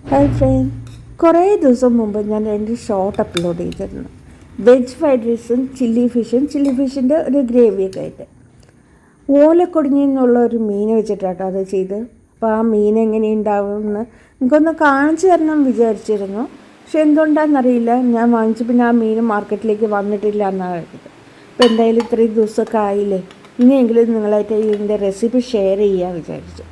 Hi front, കുറേ ദിവസം മുമ്പ് ഞാൻ രണ്ട് ഷോർട്ട് അപ്ലോഡ് ചെയ്തിരുന്നു. വെജ് ഫ്രൈഡ് റൈസും ചില്ലി ഫിഷിൻ്റെ ഒരു ഗ്രേവിയൊക്കെ ആയിട്ട്. ഓലക്കൊടിഞ്ഞി എന്നുള്ള ഒരു മീൻ വെച്ചിട്ടാട്ടോ അത് ചെയ്ത്. അപ്പോൾ ആ മീൻ എങ്ങനെ ഉണ്ടാവുമെന്ന് എനിക്കൊന്ന് കാണിച്ചു തരണം വിചാരിച്ചിരുന്നു. പക്ഷെ എന്തുകൊണ്ടാണെന്നറിയില്ല, ഞാൻ വാങ്ങിച്ചു പിന്നെ ആ മീൻ മാർക്കറ്റിലേക്ക് വന്നിട്ടില്ല എന്നാണ് കേട്ടത്. അപ്പോൾ എന്തായാലും ഇത്രയും ദിവസമൊക്കെ ആയില്ലേ, ഇനിയെങ്കിലും നിങ്ങളായിട്ട് ഇതിൻ്റെ റെസിപ്പി ഷെയർ ചെയ്യാൻ വിചാരിച്ചു.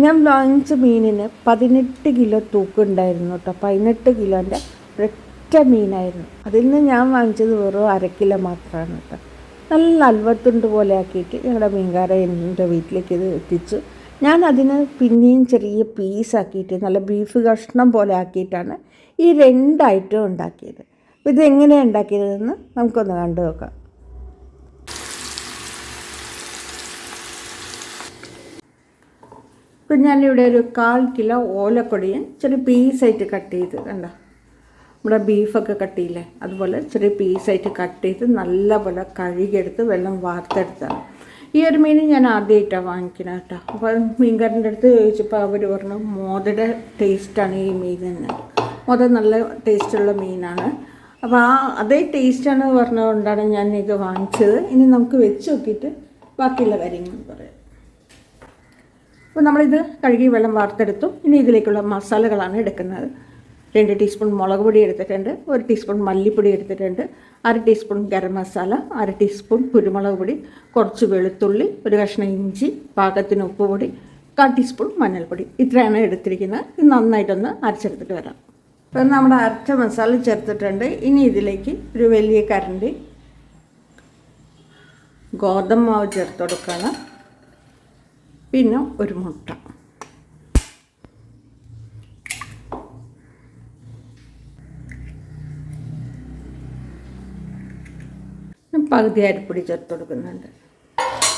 ഞാൻ വാങ്ങിച്ച മീനിന് 18 കിലോ തൂക്കുണ്ടായിരുന്നു കേട്ടോ. 18 കിലോൻ്റെ ഒരൊറ്റ മീനായിരുന്നു. അതിൽ നിന്ന് ഞാൻ വാങ്ങിച്ചത് വെറും 1/2 കിലോ മാത്രമാണ് കേട്ടോ. നല്ല അൽവത്തുണ്ട് പോലെ ആക്കിയിട്ട് ഞങ്ങളുടെ മീൻകാരൻ എൻ്റെ വീട്ടിലേക്ക് ഇത് എത്തിച്ചു. ഞാൻ അതിന് പിന്നെയും ചെറിയ പീസാക്കിയിട്ട് നല്ല ബീഫ് കഷ്ണം പോലെ ആക്കിയിട്ടാണ് ഈ 2 ഐറ്റം ഉണ്ടാക്കിയത്. അപ്പോൾ ഇതെങ്ങനെയാണ് ഉണ്ടാക്കിയതെന്ന് നമുക്കൊന്ന് കണ്ടു നോക്കാം. ഇപ്പം ഞാനിവിടെ ഒരു 1/4 കിലോ ഓലക്കൊടിയൻ ചെറിയ പീസായിട്ട് കട്ട് ചെയ്ത്, കണ്ടോ, നമ്മുടെ ബീഫൊക്കെ കട്ട് ചെയ്യില്ലേ അതുപോലെ ചെറിയ പീസായിട്ട് കട്ട് ചെയ്ത് നല്ലപോലെ കഴുകിയെടുത്ത് വെള്ളം വാർത്തെടുത്താണ്. ഈ ഒരു മീൻ ഞാൻ ആദ്യമായിട്ടാണ് വാങ്ങിക്കുന്നത് കേട്ടോ. അപ്പോൾ മീൻകാരൻ്റെ അടുത്ത് ചോദിച്ചപ്പോൾ അവർ പറഞ്ഞു മോതയുടെ ടേസ്റ്റാണ് ഈ മീനിന്, മോത നല്ല ടേസ്റ്റുള്ള മീനാണ്. അപ്പോൾ അതേ ടേസ്റ്റാണ് പറഞ്ഞതുകൊണ്ടാണ് ഞാൻ ഇത് വാങ്ങിച്ചത്. ഇനി നമുക്ക് വെച്ച് നോക്കിയിട്ട് ബാക്കിയുള്ള കാര്യങ്ങൾ പറയാം. അപ്പോൾ നമ്മളിത് കഴുകി വെള്ളം വാർത്തെടുത്തു. ഇനി ഇതിലേക്കുള്ള മസാലകളാണ് എടുക്കുന്നത്. 2 ടീസ്പൂൺ മുളക് പൊടി എടുത്തിട്ടുണ്ട്, 1 ടീസ്പൂൺ മല്ലിപ്പൊടി എടുത്തിട്ടുണ്ട്, 1/2 ടീസ്പൂൺ ഗരം മസാല, 1/2 ടീസ്പൂൺ കുരുമുളക് പൊടി, കുറച്ച് വെളുത്തുള്ളി, ഒരു കഷ്ണം ഇഞ്ചി, പാകത്തിന് ഉപ്പുപൊടി, 1/4 ടീസ്പൂൺ മഞ്ഞൾപ്പൊടി. ഇത്രയാണ് എടുത്തിരിക്കുന്നത്. ഇത് നന്നായിട്ടൊന്ന് അരച്ചെടുത്തിട്ട് വരാം. അപ്പോൾ നമ്മുടെ അരച്ച മസാല ചേർത്തിട്ടുണ്ട്. ഇനി ഇതിലേക്ക് ഒരു വലിയ കരണ്ടി ഗോതമ്പ് മാവ് ചേർത്ത് കൊടുക്കണം. പിന്നെ ഒരു മുട്ട, പകുതി അരിപ്പൊടി ചേർത്ത് കൊടുക്കുന്നുണ്ട്.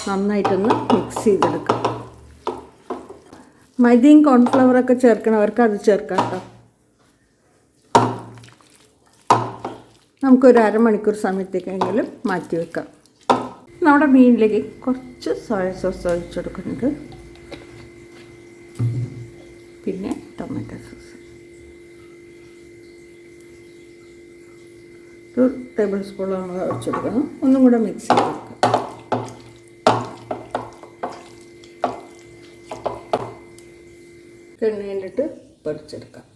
നന്നായിട്ടൊന്ന് മിക്സ് ചെയ്തെടുക്കാം. മൈദയും കോൺഫ്ലവറൊക്കെ ചേർക്കണവർക്ക് അത് ചേർക്കാം കേട്ടോ. നമുക്കൊരു അരമണിക്കൂർ സമയത്തേക്കെങ്കിലും മാറ്റി വെക്കാം. നമ്മുടെ മീനിലേക്ക് കുറച്ച് സോയ സോസ് ഒഴിച്ച് കൊടുക്കുന്നുണ്ട്, പിന്നെ ടൊമാറ്റോ സോസ് 2 ടേബിൾ സ്പൂൺ നമ്മൾ ഒഴിച്ച് കൊടുക്കണം. ഒന്നും കൂടെ മിക്സ് ചെയ്ത് കൊടുക്കാം. എണ്ണയിലിട്ട് പൊരിച്ചെടുക്കാം.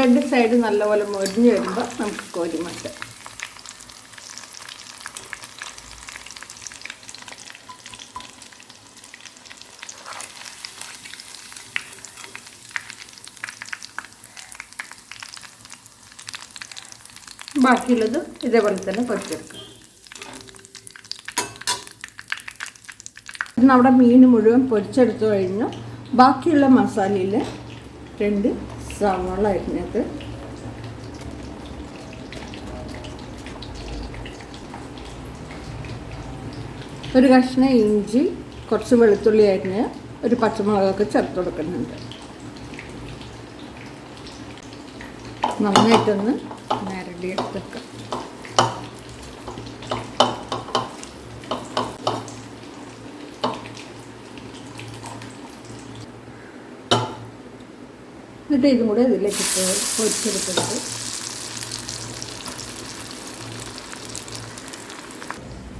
രണ്ട് സൈഡ് നല്ലപോലെ മൊരിഞ്ഞ് വരുമ്പോൾ നമുക്ക് കോരി മാറ്റാം. ബാക്കിയുള്ളത് ഇതേപോലെ തന്നെ പൊരിച്ചെടുക്കാം. നമ്മുടെ മീൻ മുഴുവൻ പൊരിച്ചെടുത്തു കഴിഞ്ഞു. ബാക്കിയുള്ള മസാലയിൽ 2 സവാള അരിഞ്ഞത്, ഒരു കഷ്ണം ഇഞ്ചി, കുറച്ച് വെളുത്തുള്ളി അരിഞ്ഞ്, ഒരു പച്ചമുളകൊക്കെ ചേർത്ത് കൊടുക്കുന്നുണ്ട്. നന്നായിട്ടൊന്ന് ഞരടി എടുത്തേക്കാം. എന്നിട്ട് ഇതും കൂടെ ഇതിലേക്ക് പൊരിച്ചെടുക്കുന്നത്.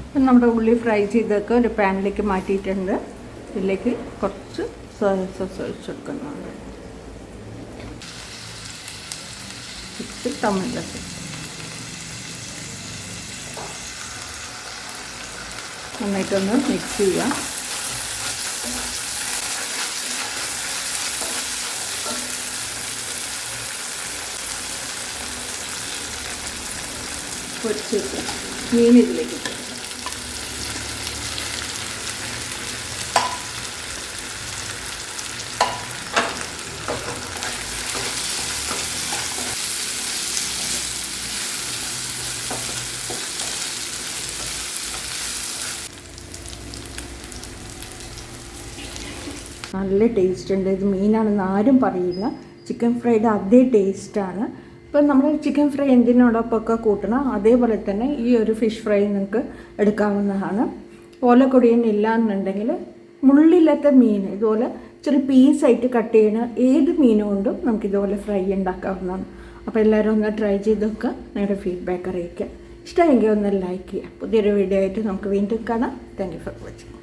അപ്പം നമ്മുടെ ഉള്ളി ഫ്രൈ ചെയ്തൊക്കെ ഒരു പാനിലേക്ക് മാറ്റിയിട്ടുണ്ട്. ഇതിലേക്ക് കുറച്ച് സോയ സോസ് ഒഴിച്ചെടുക്കുന്നുണ്ട്, ടൊമാറ്റോ സോസ് നന്നായിട്ടൊന്ന് മിക്സ് ചെയ്യാം. പൊരിച്ച് മീൻ ഇതിലേക്ക് ഇട്ടു. നല്ല ടേസ്റ്റ് ഉണ്ട്. ഇത് മീനാണെന്ന് ആരും പറയില്ല. ചിക്കൻ ഫ്രൈയുടെ അതേ ടേസ്റ്റാണ്. ഇപ്പം നമ്മൾ ചിക്കൻ ഫ്രൈ എന്തിനോടൊപ്പമൊക്കെ കൂട്ടണം അതേപോലെ തന്നെ ഈ ഒരു ഫിഷ് ഫ്രൈ നിങ്ങൾക്ക് എടുക്കാവുന്നതാണ്. ഓലക്കൊടിയൻ ഇല്ല എന്നുണ്ടെങ്കിൽ മുള്ളില്ലാത്ത മീൻ ഇതുപോലെ ചെറിയ പീസായിട്ട് കട്ട് ചെയ്യുന്ന ഏത് മീനും കൊണ്ടും നമുക്കിതുപോലെ ഫ്രൈ ഉണ്ടാക്കാവുന്നതാണ്. അപ്പോൾ എല്ലാവരും ഒന്ന് ട്രൈ ചെയ്തൊക്കെ നിങ്ങളുടെ ഫീഡ്ബാക്ക് അറിയിക്കുക. ഇഷ്ടമെങ്കിൽ ഒന്ന് ലൈക്ക് ചെയ്യുക. പുതിയൊരു വീഡിയോ ആയിട്ട് നമുക്ക് വീണ്ടും കാണാം. Thank you for watching.